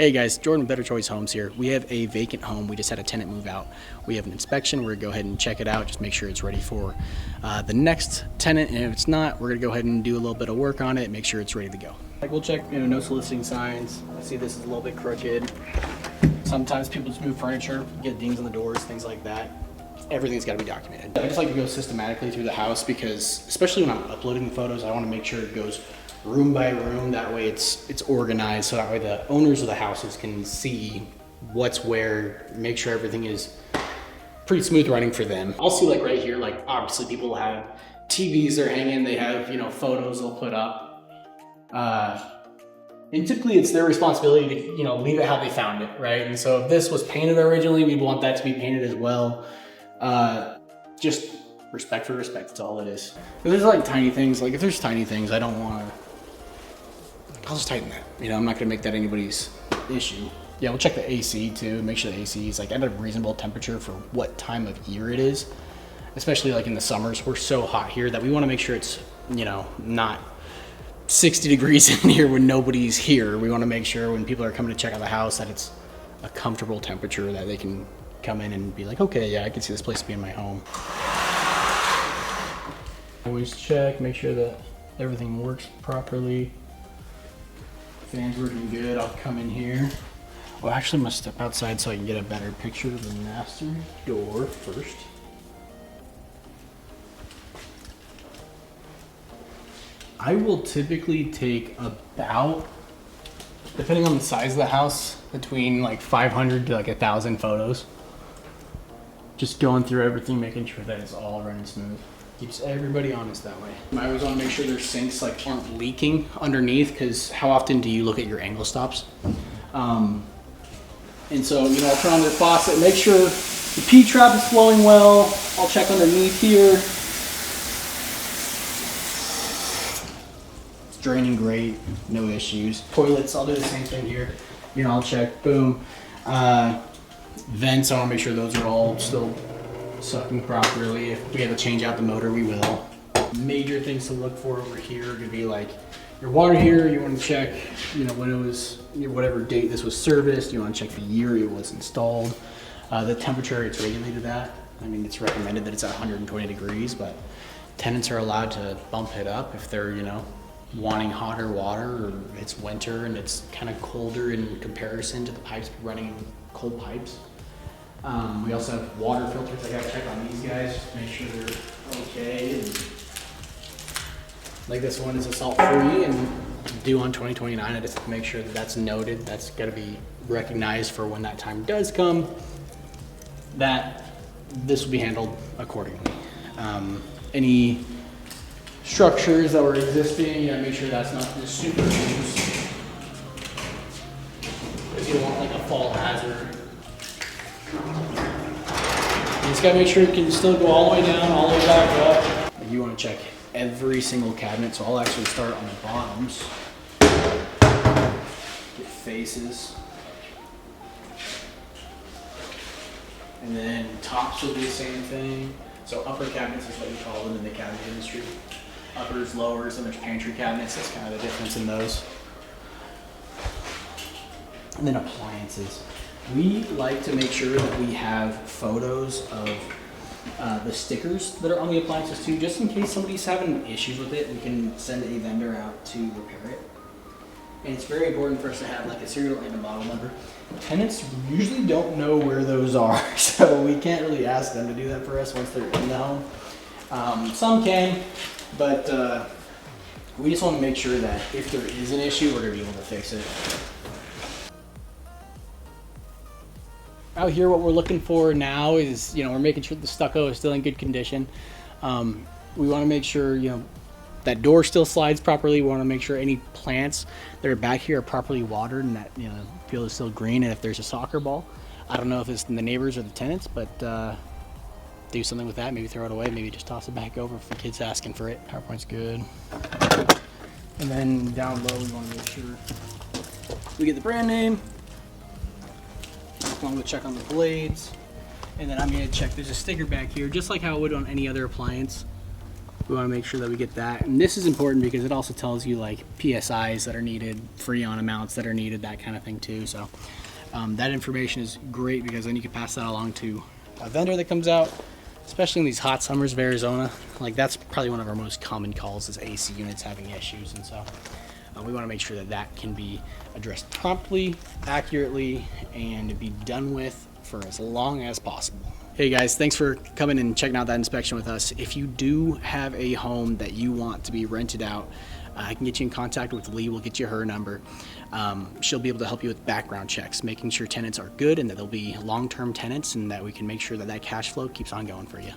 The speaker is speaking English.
Hey guys, Jordan with Better Choice Homes here. We have a vacant home. We just had a tenant move out. We have an inspection. We're gonna go ahead and check it out, just make sure it's ready for the next tenant. And if it's not, we're gonna go ahead and do a little bit of work on it, make sure it's ready to go. Like we'll check, no soliciting signs. I see this is a little bit crooked. Sometimes people just move furniture, get dings on the doors, things like that. Everything's got to be documented. I just like to go systematically through the house because, especially when I'm uploading the photos, I want to make sure it goes room by room. That way it's organized, so that way the owners of the houses can see what's where, make sure everything is pretty smooth running for them. I'll see like right here, like obviously people have TVs they're hanging, they have, photos they'll put up. And typically it's their responsibility to, leave it how they found it, right? And so if this was painted originally, we'd want that to be painted as well. Just respect for respect, that's all it is. If there's like tiny things, like if there's tiny things I don't want to, I'll just tighten that. I'm not gonna make that anybody's issue. Yeah, we'll check the AC too, make sure the AC is like at a reasonable temperature for what time of year it is. Especially like in the summers, we're so hot here that we want to make sure it's, not 60 degrees in here when nobody's here. We want to make sure when people are coming to check out the house that it's a comfortable temperature that they can come in and be like, okay, yeah, I can see this place being my home. Always check, make sure that everything works properly. Fan's working good. I'll come in here. Well, actually, I'm gonna step outside so I can get a better picture of the master door first. I will typically take about, depending on the size of the house, between like 500 to like 1,000 photos. Just going through everything, making sure that it's all running smooth. Keeps everybody honest that way. I always want to make sure their sinks like aren't leaking underneath, because how often do you look at your angle stops? And so, I'll turn on their faucet, make sure the P-trap is flowing well. I'll check underneath here. It's draining great, no issues. Toilets, I'll do the same thing here. I'll check, boom. Vents, I want to make sure those are all still sucking properly. If we have to change out the motor, we will. Major things to look for over here could be like your water heater. You want to check, when it was, whatever date this was serviced. You want to check the year it was installed. The temperature it's regulated at. It's recommended that it's at 120 degrees, but tenants are allowed to bump it up if they're, wanting hotter water, or it's winter and it's kind of colder in comparison to the pipes running cold pipes. We also have water filters. I gotta check on these guys just to make sure they're okay. And like this one is a salt free and due on 2029. I just have to make sure that that's noted. That's gotta be recognized for when that time does come, that this will be handled accordingly. Any structures that were existing, make sure that's not just super loose, because you don't want like a fall hazard. You just gotta make sure it can still go all the way down, all the way back up. You want to check every single cabinet, so I'll actually start on the bottoms. Get faces. And then tops will do the same thing. So upper cabinets is what we call them in the cabinet industry. Uppers, lowers, and there's pantry cabinets. That's kind of the difference in those. And then appliances. We like to make sure that we have photos of the stickers that are on the appliances too, just in case somebody's having issues with it. We can send a vendor out to repair it. And it's very important for us to have like a serial and a model number. Tenants usually don't know where those are, so we can't really ask them to do that for us once they're in the home. Some can, but we just want to make sure that if there is an issue, we're going to be able to fix it. Out here, what we're looking for now is, we're making sure the stucco is still in good condition. We want to make sure, that door still slides properly. We want to make sure any plants that are back here are properly watered and that, the field is still green. And if there's a soccer ball, I don't know if it's the neighbors or the tenants, but do something with that. Maybe throw it away. Maybe just toss it back over if the kid's asking for it. PowerPoint's good. And then down low, we want to make sure we get the brand name. I'm going to check on the blades, and then I'm going to check, there's a sticker back here, just like how I would on any other appliance. We want to make sure that we get that. And this is important because it also tells you like PSIs that are needed, Freon amounts that are needed, that kind of thing too. So that information is great because then you can pass that along to a vendor that comes out, especially in these hot summers of Arizona. Like that's probably one of our most common calls is AC units having issues. And so we want to make sure that that can be addressed promptly, accurately, and be done with for as long as possible. Hey guys, thanks for coming and checking out that inspection with us. If you do have a home that you want to be rented out, I can get you in contact with Lee. We'll get you her number. She'll be able to help you with background checks, making sure tenants are good and that they'll be long-term tenants and that we can make sure that that cash flow keeps on going for you.